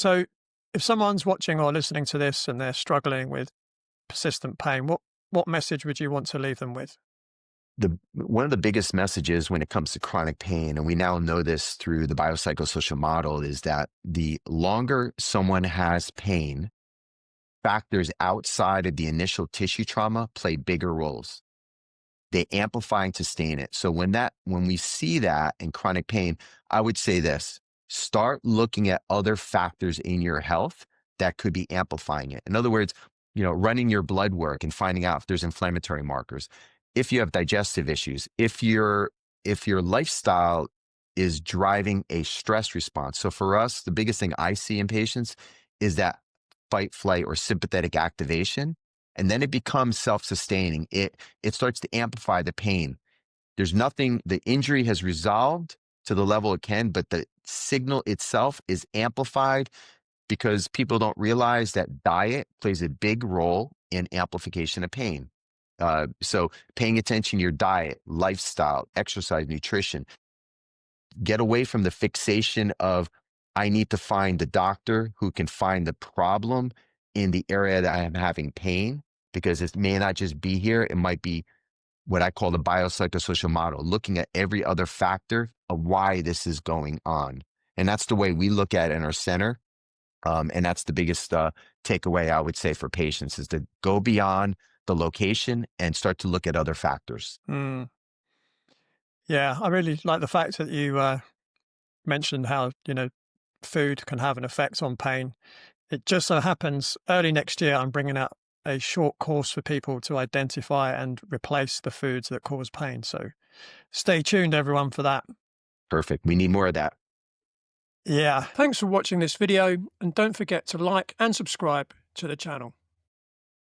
So if someone's watching or listening to this and they're struggling with persistent pain, what message would you want to leave them with? One of the biggest messages when it comes to chronic pain, and we now know this through the biopsychosocial model, is that the longer someone has pain, factors outside of the initial tissue trauma play bigger roles. They amplify and sustain it. So when we see that in chronic pain, I would say this: start looking at other factors in your health that could be amplifying it. In other words, running your blood work and finding out if there's inflammatory markers, if you have digestive issues, if your lifestyle is driving a stress response. So for us, the biggest thing I see in patients is that fight, flight, or sympathetic activation. And then it becomes self-sustaining. It starts to amplify the pain. There's nothing, the injury has resolved to the level it can, but the signal itself is amplified because people don't realize that diet plays a big role in amplification of pain. So paying attention to your diet, lifestyle, exercise, nutrition, get away from the fixation of, I need to find the doctor who can find the problem in the area that I am having pain, because it may not just be here. It might be what I call the biopsychosocial model, looking at every other factor of why this is going on. And that's the way we look at it in our center. And that's the biggest takeaway I would say for patients, is to go beyond the location and start to look at other factors. Mm. Yeah, I really like the fact that you mentioned how, food can have an effect on pain. It just so happens early next year, I'm bringing out a short course for people to identify and replace the foods that cause pain. So stay tuned, everyone, for that. Perfect. We need more of that. Yeah. Thanks for watching this video, and don't forget to like and subscribe to the channel.